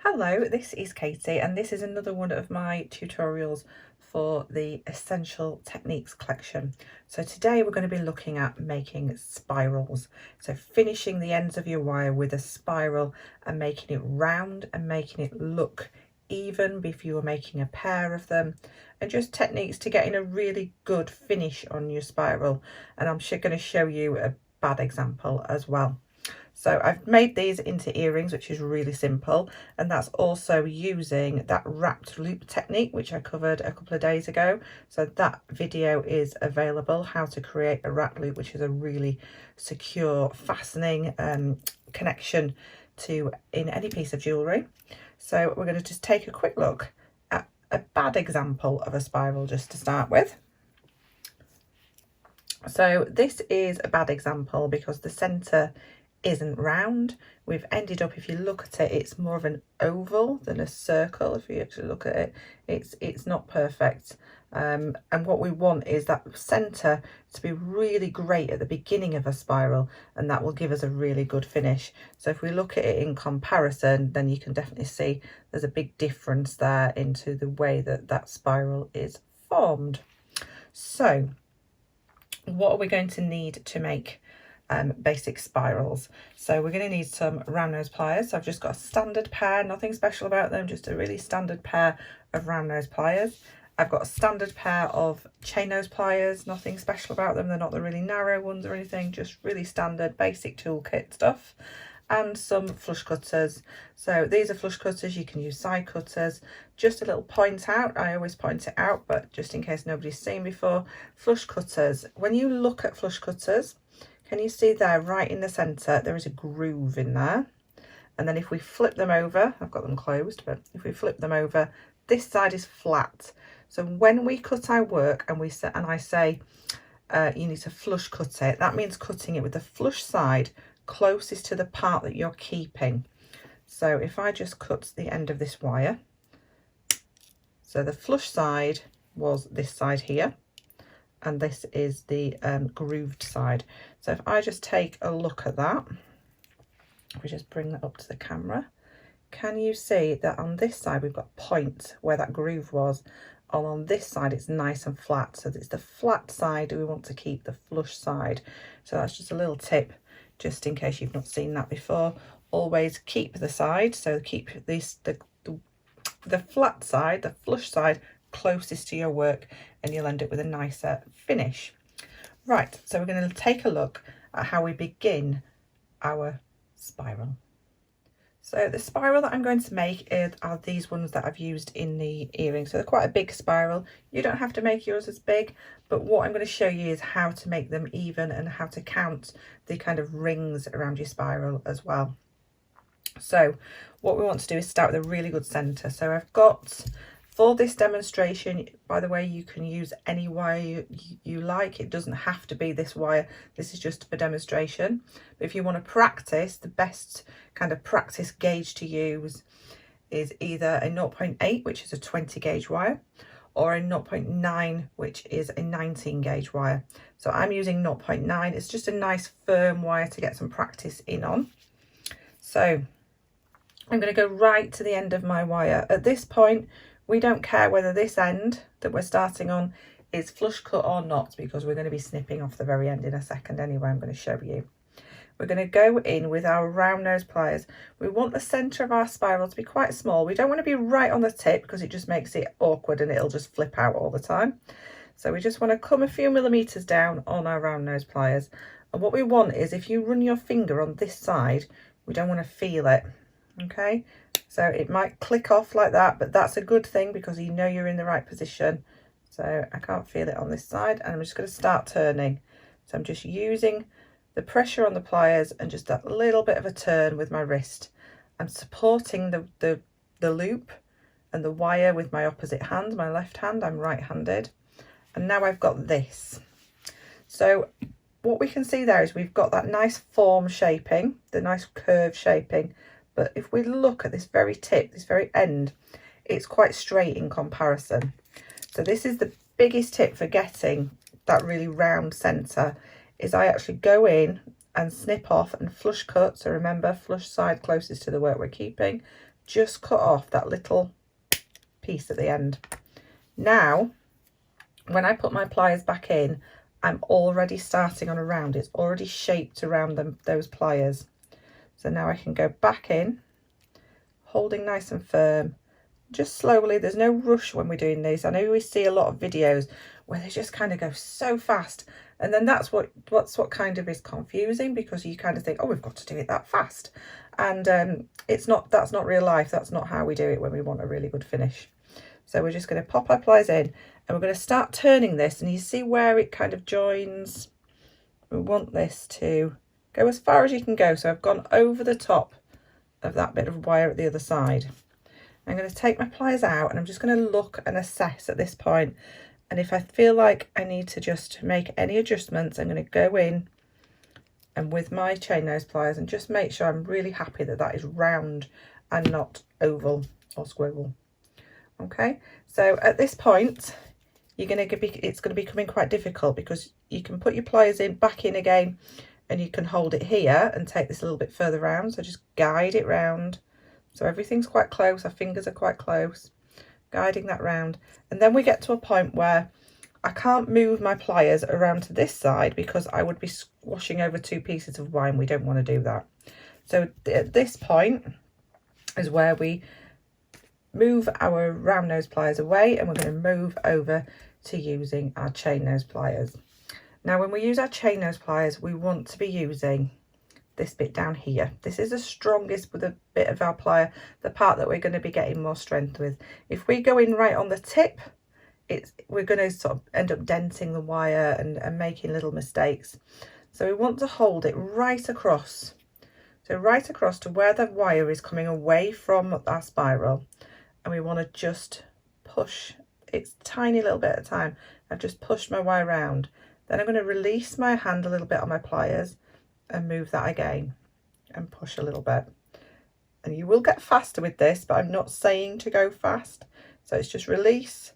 Hello, this is Katie and this is another one of my tutorials for the Essential Techniques collection. So today we're going to be looking at making spirals. So finishing the ends of your wire with a spiral and making it round and making it look even if you were making a pair of them, and just techniques to getting a really good finish on your spiral. And I'm going to show you a bad example as well. So I've made these into earrings, which is really simple, and that's also using that wrapped loop technique, which I covered a couple of days ago. So that video is available, how to create a wrapped loop, which is a really secure fastening connection to in any piece of jewellery. So we're going to just take a quick look at a bad example of a spiral just to start with. So this is a bad example because the centre isn't round. We've ended up, if you look at it, it's more of an oval than a circle. If you actually look at it, it's not perfect. And what we want is that centre to be really great at the beginning of a spiral, and that will give us a really good finish. So if we look at it in comparison, then you can definitely see there's a big difference there into the way that that spiral is formed. So what are we going to need to make basic spirals? So we're going to need some round nose pliers. So I've just got a standard pair, nothing special about them, just a really standard pair of round nose pliers. I've got a standard pair of chain nose pliers, nothing special about them, they're not the really narrow ones or anything, just really standard basic toolkit stuff. And some flush cutters. So these are flush cutters, you can use side cutters. Just a little point out, I always point it out, but just in case nobody's seen before, flush cutters, when you look at flush cutters, can you see there right in the centre there is a groove in there? And then if we flip them over, I've got them closed, but if we flip them over, this side is flat. So when we cut our work and I say you need to flush cut it, that means cutting it with the flush side closest to the part that you're keeping. So if I just cut the end of this wire, so the flush side was this side here, and this is the grooved side. So if I just take a look at that, if we just bring that up to the camera, can you see that on this side we've got a point where that groove was, and on this side it's nice and flat. So it's the flat side we want to keep, the flush side. So that's just a little tip, just in case you've not seen that before. Always keep the side, so keep this the flat side, the flush side, closest to your work, and you'll end up with a nicer finish. Right, so we're going to take a look at how we begin our spiral. So the spiral that I'm going to make are these ones that I've used in the earrings. So they're quite a big spiral. You don't have to make yours as big, but what I'm going to show you is how to make them even and how to count the kind of rings around your spiral as well. So what we want to do is start with a really good centre. So I've got, for this demonstration, by the way, you can use any wire you like. It doesn't have to be this wire. This is just for demonstration. But if you want to practice, the best kind of practice gauge to use is either a 0.8, which is a 20 gauge wire, or a 0.9, which is a 19 gauge wire. So I'm using 0.9. It's just a nice firm wire to get some practice in on. So I'm going to go right to the end of my wire. At this point, we don't care whether this end that we're starting on is flush cut or not, because we're going to be snipping off the very end in a second anyway. I'm going to show you. We're going to go in with our round nose pliers. We want the centre of our spiral to be quite small. We don't want to be right on the tip because it just makes it awkward and it'll just flip out all the time. So we just want to come a few millimetres down on our round nose pliers. And what we want is, if you run your finger on this side, we don't want to feel it. Okay, so it might click off like that, but that's a good thing because you know you're in the right position. So I can't feel it on this side, and I'm just going to start turning. So I'm just using the pressure on the pliers and just that little bit of a turn with my wrist. I'm supporting the loop and the wire with my opposite hand, my left hand. I'm right-handed, and now I've got this. So what we can see there is we've got that nice form shaping, the nice curve shaping. But if we look at this very tip, this very end, it's quite straight in comparison. So this is the biggest tip for getting that really round centre, is I actually go in and snip off and flush cut. So remember, flush side closest to the work we're keeping, just cut off that little piece at the end. Now, when I put my pliers back in, I'm already starting on a round. It's already shaped around those pliers. So now I can go back in, holding nice and firm, just slowly. There's no rush when we're doing these. I know we see a lot of videos where they just kind of go so fast, and then that's what kind of is confusing, because you kind of think, oh, we've got to do it that fast, and that's not real life. That's not how we do it when we want a really good finish. So we're just going to pop our pliers in, and we're going to start turning this, and you see where it kind of joins. We want this to go as far as you can go. So I've gone over the top of that bit of wire at the other side. I'm going to take my pliers out, and I'm just going to look and assess at this point. And if I feel like I need to just make any adjustments, I'm going to go in and with my chain nose pliers and just make sure I'm really happy that that is round and not oval or squiggle. Okay, so at this point, it's going to be becoming quite difficult, because you can put your pliers back in again, and you can hold it here and take this a little bit further round. So just guide it round. So everything's quite close, our fingers are quite close, guiding that round. And then we get to a point where I can't move my pliers around to this side, because I would be squashing over two pieces of wire. We don't want to do that. So at this point is where we move our round nose pliers away, and we're going to move over to using our chain nose pliers. Now, when we use our chain nose pliers, we want to be using this bit down here. This is the strongest with a bit of our plier, the part that we're going to be getting more strength with. If we go in right on the tip, we're going to sort of end up denting the wire and making little mistakes. So we want to hold it right across. So right across to where the wire is coming away from our spiral. And we want to just push, it's tiny little bit at a time. I've just pushed my wire around. Then I'm going to release my hand a little bit on my pliers and move that again and push a little bit. And you will get faster with this, but I'm not saying to go fast. So it's just release,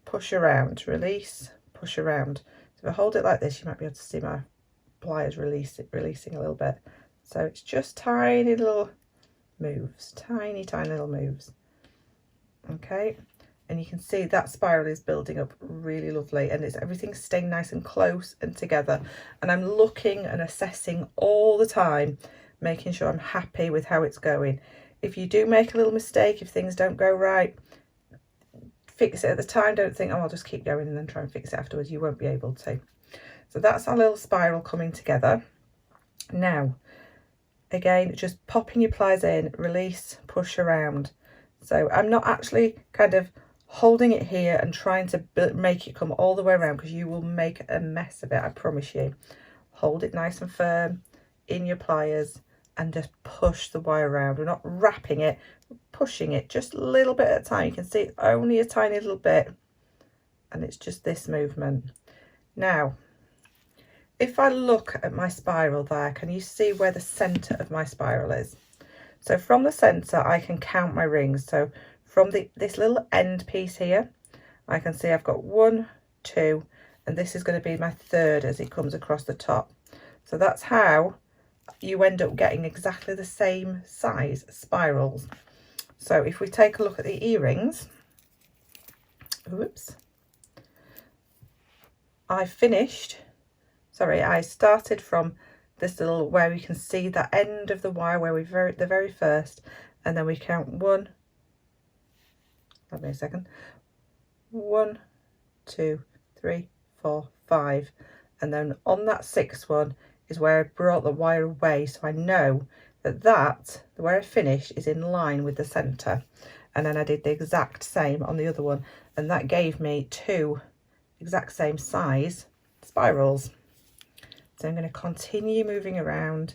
push around, release, push around. So if I hold it like this, you might be able to see my pliers releasing a little bit. So it's just tiny little moves, tiny little moves. Okay, and you can see that spiral is building up really lovely, and everything's staying nice and close and together. And I'm looking and assessing all the time, making sure I'm happy with how it's going. If you do make a little mistake, if things don't go right, fix it at the time. Don't think, oh, I'll just keep going and then try and fix it afterwards. You won't be able to. So that's our little spiral coming together. Now, again, just popping your pliers in, release, push around. So I'm not actually kind of holding it here and trying to make it come all the way around, because you will make a mess of it, I promise you. Hold it nice and firm in your pliers and just push the wire around. We're not wrapping it, pushing it just a little bit at a time. You can see it's only a tiny little bit, and it's just this movement. Now, if I look at my spiral there, can you see where the center of my spiral is? So from the center, I can count my rings. So from this little end piece here, I can see I've got 1, 2, and this is going to be my third as it comes across the top. So that's how you end up getting exactly the same size spirals. So if we take a look at the earrings, oops, I started from this little, where we can see that end of the wire where the very first, and then we count 1, give me a second, 1, 2, 3, 4, 5, and then on that 6th one is where I brought the wire away, so I know that where I finished is in line with the center. And then I did the exact same on the other one, and that gave me 2 exact same size spirals. So I'm going to continue moving around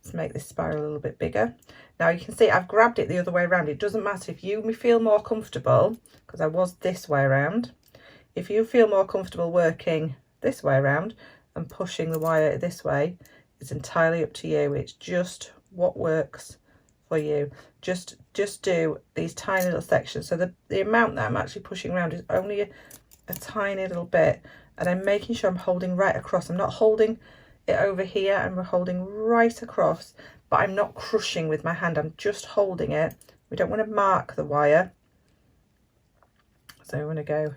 to make this spiral a little bit bigger. Now you can see I've grabbed it the other way around. It doesn't matter if you feel more comfortable, because I was this way around. If you feel more comfortable working this way around and pushing the wire this way, it's entirely up to you. It's just what works for you. Just do these tiny little sections. So the amount that I'm actually pushing around is only a tiny little bit, and I'm making sure I'm holding right across. I'm not holding it over here, and we're holding right across, but I'm not crushing with my hand. I'm just holding it We don't want to mark the wire. So we want to go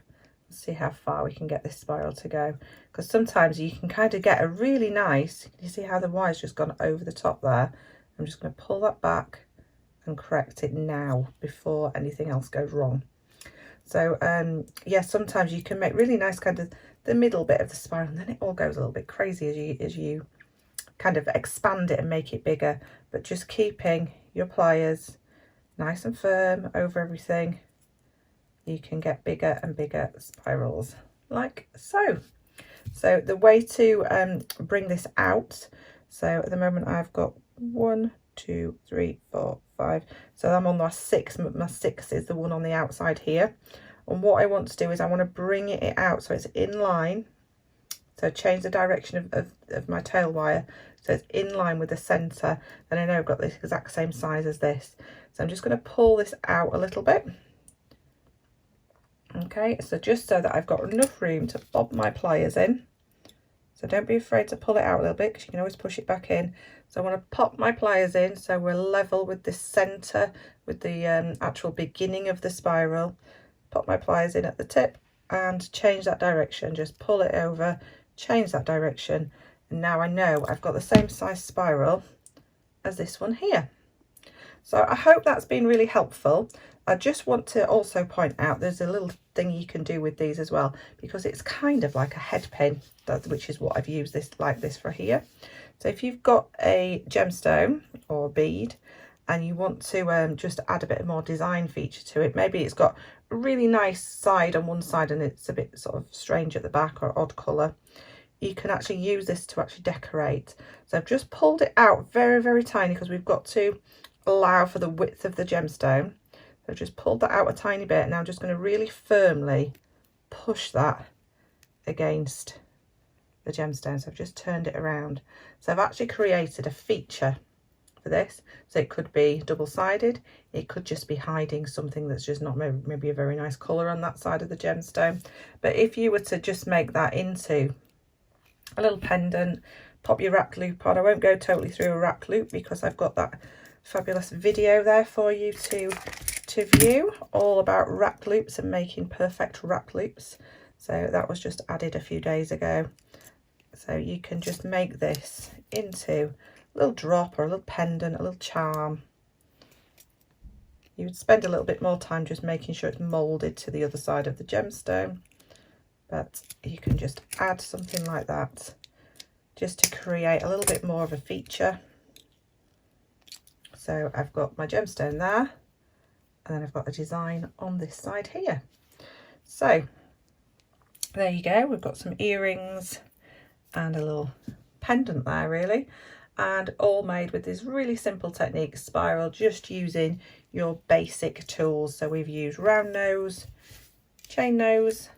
see how far we can get this spiral to go, because sometimes you can kind of get a really nice, you see how the wire's just gone over the top there. I'm just going to pull that back and correct it now before anything else goes wrong. So yeah, sometimes you can make really nice kind of the middle bit of the spiral, and then it all goes a little bit crazy as you kind of expand it and make it bigger, but just keeping your pliers nice and firm over everything, you can get bigger and bigger spirals like so. So the way to bring this out, so at the moment I've got 1, 2, 3, 4, 5, so I'm on my 6. My 6 is the one on the outside here, and what I want to do is I want to bring it out so it's in line. So change the direction of my tail wire so it's in line with the center, and I know I've got the exact same size as this. So I'm just going to pull this out a little bit. Okay, so just so that I've got enough room to bob my pliers in. So don't be afraid to pull it out a little bit, because you can always push it back in. So I want to pop my pliers in so we're level with the center, with the actual beginning of the spiral. Pop my pliers in at the tip and change that direction. Just pull it over, change that direction, and now I know I've got the same size spiral as this one here. So I hope that's been really helpful. I just want to also point out there's a little thing you can do with these as well, because it's kind of like a head pin, which is what I've used this like this for here. So if you've got a gemstone or bead and you want to just add a bit more design feature to it, maybe it's got a really nice side on one side and it's a bit sort of strange at the back or odd colour, you can actually use this to actually decorate. So I've just pulled it out very, very tiny, because we've got to allow for the width of the gemstone. So I've just pulled that out a tiny bit. Now I'm just going to really firmly push that against the gemstone. So I've just turned it around. So I've actually created a feature for this. So it could be double-sided, it could just be hiding something that's just not maybe a very nice colour on that side of the gemstone. But if you were to just make that into a little pendant, pop your wrap loop on. I won't go totally through a wrap loop because I've got that fabulous video there for you to view, all about wrap loops and making perfect wrap loops. So that was just added a few days ago. So you can just make this into a little drop or a little pendant, a little charm. You would spend a little bit more time just making sure it's moulded to the other side of the gemstone, but you can just add something like that just to create a little bit more of a feature. So I've got my gemstone there, and then I've got a design on this side here. So there you go, we've got some earrings and a little pendant there really, and all made with this really simple technique, spiral, just using your basic tools. So we've used round nose, chain nose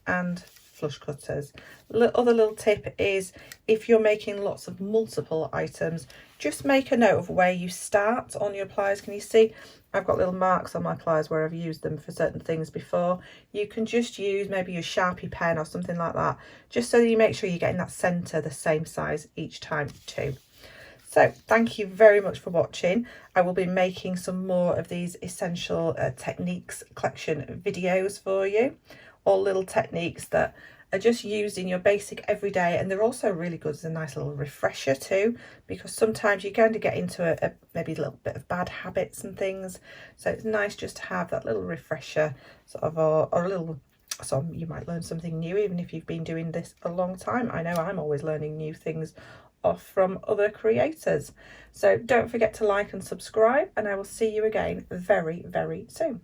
and flush cutters. Other little tip is, if you're making lots of multiple items, just make a note of where you start on your pliers. Can you see I've got little marks on my pliers where I've used them for certain things before? You can just use maybe your Sharpie pen or something like that, just so that you make sure you're getting that center the same size each time too. So thank you very much for watching. I will be making some more of these essential techniques collection videos for you, all little techniques that are just used in your basic everyday, and they're also really good as a nice little refresher too, because sometimes you're going to get into a maybe a little bit of bad habits and things, so it's nice just to have that little refresher sort of, or a little, so you might learn something new even if you've been doing this a long time. I know I'm always learning new things off from other creators. So don't forget to like and subscribe, and I will see you again very, very soon.